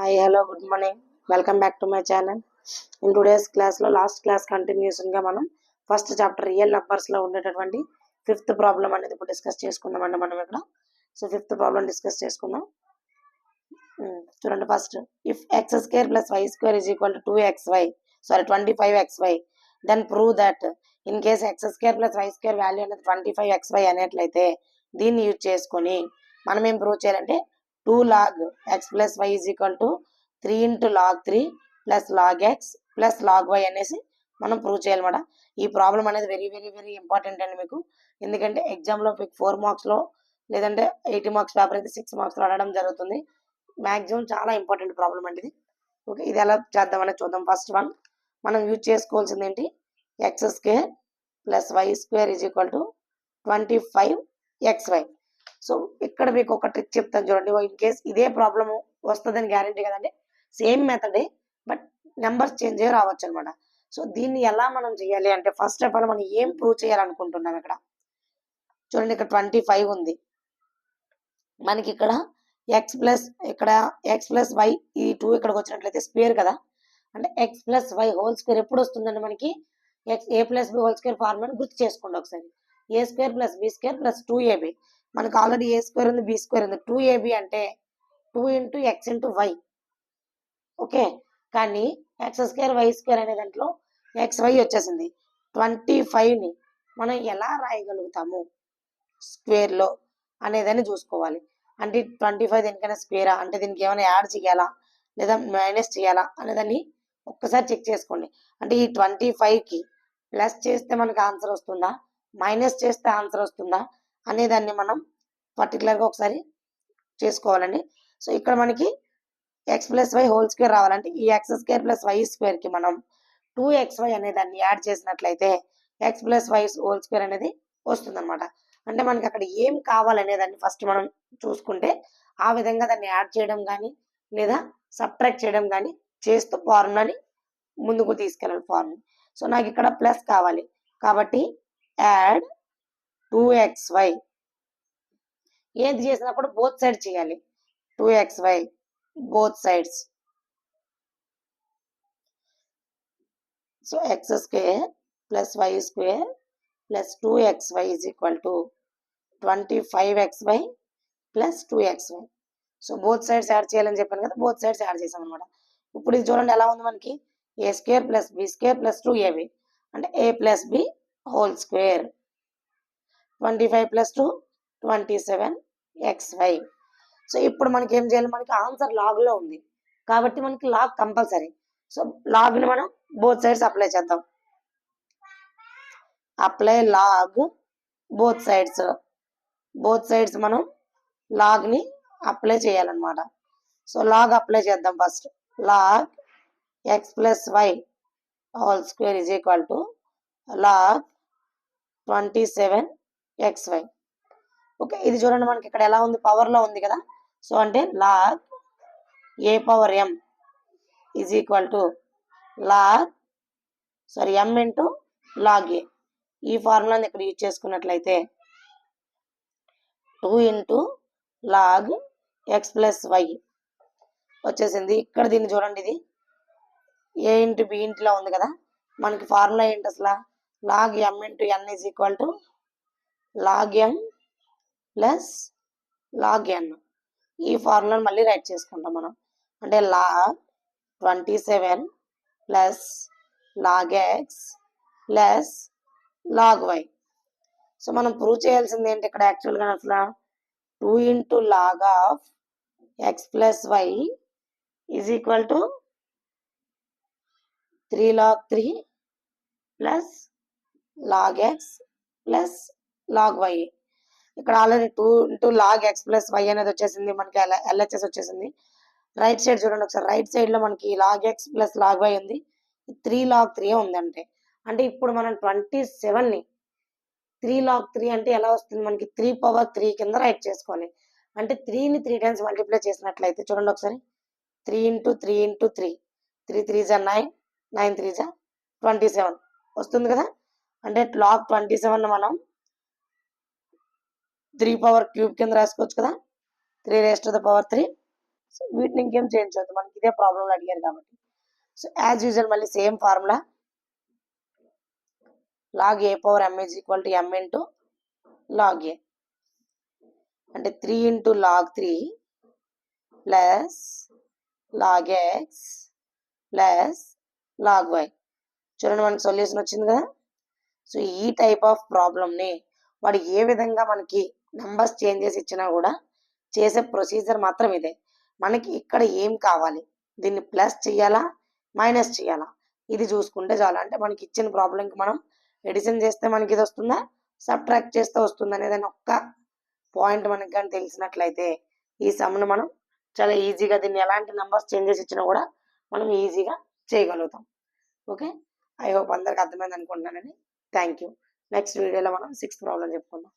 Hi, hello, good morning. Welcome back to my channel. In today's class లో last class continuation గా మనం first chapter real numbers లో ఉండేటటువంటి fifth problem అనేది ఇప్పుడు డిస్కస్ చేసుకుందామండి. మనం ఇక్కడ ఫిఫ్త్ ప్రాబ్లం డిస్కస్ చేసుకుందాం. చూడండి, first if x square plus y square is equal to 25xy then prove that in case x square plus y square value అనేది 25xy అనేట్లయితే దీన్ని యూజ్ చేసుకొని మనం ఏం ప్రూవ్ చేయాలంటే 2 log x plus y is equal to 3 into log 3 plus log x plus log y అనేసి మనం prove చేయాలన్నమాట. ఈ ప్రాబ్లం అనేది వెరీ వెరీ వెరీ ఇంపార్టెంట్ అండి మీకు. ఎందుకంటే ఎగ్జామ్లో మీకు 4 మార్క్స్లో లేదంటే 80 మార్క్స్ పేపర్ అయితే 6 మార్క్స్లో అడగడం జరుగుతుంది. మ్యాక్సిమం చాలా ఇంపార్టెంట్ ప్రాబ్లం అండి ఇది. ఓకే, ఇది ఎలా చేద్దామనేది చూద్దాం. ఫస్ట్ వన్ మనం యూజ్ చేసుకోవాల్సింది ఏంటి, x square plus y square is equal to 25xy. So ఇక్కడ మీకు ఒక ట్రిక్ చెప్తాను చూడండి. ఇన్ కేస్ ఇదే ప్రాబ్లమ్ వస్తుందని గ్యారంటీ కదండి, సేమ్ మెథడే బట్ నెంబర్స్ చేంజ్ అయ్యి రావచ్చు అనమాట. సో దీన్ని ఎలా మనం చేయాలి అంటే ఫస్ట్ ఆఫ్ ఆల్ మనం ఏం ప్రూవ్ చేయాలనుకుంటున్నాం. ఇక్కడ చూడండి, ఇక్కడ 25 ఉంది మనకి. ఇక్కడ ఎక్స్ ప్లస్ వై ఈ 2 ఇక్కడికి వచ్చినట్లయితే స్క్వేర్ కదా, అంటే X plus why whole square ఎప్పుడు వస్తుందండి మనకి, A plus B whole square formula గుర్తు చేసుకోండి ఒకసారి. A square plus B square plus 2ab. మనకు ఆల్రెడీ ఏ స్క్వేర్ ఉంది, బి స్క్వేర్ ఉంది. 2ab అంటే 2 into X into Y. Okay, కానీ ఎక్స్ స్క్వేర్ వై స్క్వేర్ అనే దాంట్లో ఎక్స్ వై వచ్చేసింది. 25ని మనం ఎలా రాయగలుగుతాము స్క్వేర్లో అనేదాన్ని చూసుకోవాలి. అంటే 25 దేనికైనా స్క్వేరా, అంటే దీనికి ఏమైనా యాడ్ చేయాలా లేదా మైనస్ చేయాలా అనేదాన్ని ఒక్కసారి చెక్ చేసుకోండి. అంటే ఈ 25కి ప్లస్ చేస్తే మనకు ఆన్సర్ వస్తుందా, మైనస్ చేస్తే ఆన్సర్ వస్తుందా అనేదాన్ని మనం పర్టికులర్గా ఒకసారి చేసుకోవాలండి. సో ఇక్కడ మనకి x plus why whole square రావాలంటే ఈ ఎక్స్ స్క్వేర్ ప్లస్ వై స్క్వేర్కి మనం 2xy అనేదాన్ని యాడ్ చేసినట్లయితే x plus why whole square అనేది వస్తుంది అనమాట. అంటే మనకి అక్కడ ఏం కావాలనేదాన్ని ఫస్ట్ మనం చూసుకుంటే ఆ విధంగా దాన్ని యాడ్ చేయడం కానీ లేదా సబ్ట్రాక్ట్ చేయడం కానీ చేస్తూ ఫార్ములాని ముందుకు తీసుకెళ్ళాలి ఫార్ములా. సో నాకు ఇక్కడ ప్లస్ కావాలి కాబట్టి యాడ్ 2xy. ఏది చేసినప్పుడు బోత్ సైడ్ చేయాలి. 2xy both sides. So x square plus y square plus 2xy is equal to 25xy plus 2xy. So both sides add చేయాలని చెప్పాను కదా, బోత్ సైడ్స్ యాడ్ చేసాం అనమాట. ఇప్పుడు ఇది చూడండి ఎలా ఉంది మనకి, A square plus B square plus 2ab అంటే A plus B whole square. 25 plus 2 27xy. So ఇప్పుడు మనకి ఏం చేయాలి, మనకి ఆన్సర్ లాగ్ లో ఉంది కాబట్టి మనకి లాగ్ కంపల్సరీ. సో లాగ్ ని మనం బోత్ సైడ్స్ అప్లై చేద్దాం. Apply log both sides. Both sides మనం లాగ్ ని అప్లై చేయాలన్నమాట. సో లాగ్ అప్లై చేద్దాం. First log X plus why whole square is equal to log 27xy. Okay, ఇది చూడండి మనకి ఇక్కడ ఎలా ఉంది, పవర్ లో ఉంది కదా. సో అంటే log A power m is equal to m into log A. ఈ ఫార్ములాని ఇక్కడ యూజ్ చేసుకున్నట్లయితే 2 into log X plus Y వచ్చేసింది. ఇక్కడ దీన్ని చూడండి, ఇది ఏ ఇంటూ బి ఇంట్లో ఉంది కదా, మనకి ఫార్ములా ఏంటి అసలు, log m into n is equal to log m plus log n. ఈ ఫార్ములాను మళ్ళీ రైట్ చేసుకుంటాం మనం. అంటే log 27 plus log X plus log Y. So మనం ప్రూవ్ చేయాల్సింది ఏంటి ఇక్కడ యాక్చువల్గా అసలు 2 into log of X plus Y is equal to 3 log 3 plus log X plus log Y. ఇక్కడ already 2 into log X plus Y అనేది వచ్చేసింది మనకి, ఎల్హెచ్ఎస్ వచ్చేసింది. రైట్ సైడ్ చూడండి ఒకసారి, రైట్ సైడ్ లో మనకి log X plus log y ఉంది, 3 log 3 ఉంది. అంటే ఇప్పుడు మనం 27ని 3 log 3 అంటే ఎలా వస్తుంది మనకి, 3 పవర్ 3 కింద రైట్ చేసుకోవాలి. అంటే 3ని 3 టైమ్స్ మల్టిప్లై చేసినట్లయితే చూడండి ఒకసారి, 3 ఇంటూ 3 ఇంటూ 3, 3 3 జా 9, 9 3 జా 27 వస్తుంది కదా. అంటే లాగ్ 27 మనం 3 పవర్ క్యూబ్ కింద రాసుకోవచ్చు కదా, 3 raised to the power 3 so వీటిని ఇంకేం చేంజ్ అవుతుంది, మనకి ఇదే ప్రాబ్లంలో అడిగారు కాబట్టి. సో యాజ్ యూజువల్ మళ్ళీ same formula, log a power m is equal to m into log a, అంటే 3 into log 3 plus log x plus log y. చూడండి మనకి సొల్యూషన్ వచ్చింది కదా. సో ఈ టైప్ ఆఫ్ ప్రాబ్లమ్ని వాడు ఏ విధంగా మనకి నెంబర్స్ చేంజ్ చేసి ఇచ్చినా కూడా చేసే ప్రొసీజర్ మాత్రం ఇదే. మనకి ఇక్కడ ఏం కావాలి, దీన్ని ప్లస్ చేయాలా మైనస్ చేయాలా, ఇది చూసుకుంటే చాలు. అంటే మనకి ఇచ్చిన ప్రాబ్లంకి మనం ఎడిషన్ చేస్తే మనకి ఇది వస్తుందా, సబ్ట్రాక్ట్ చేస్తే వస్తుందా అనేది ఒక్క పాయింట్ మనకి కానీ తెలిసినట్లయితే ఈ సమ్ను మనం చాలా ఈజీగా, దీన్ని ఎలాంటి నెంబర్స్ చేంజ్ చేసి ఇచ్చినా కూడా మనం ఈజీగా చేయగలుగుతాం. ఓకే, ఐ హోప్ అందరికి అర్థమైంది అనుకుంటున్నానండి. Thank you. నెక్స్ట్ వీడియోలో మనం 6th ప్రాబ్లం చెప్పుకుందాం.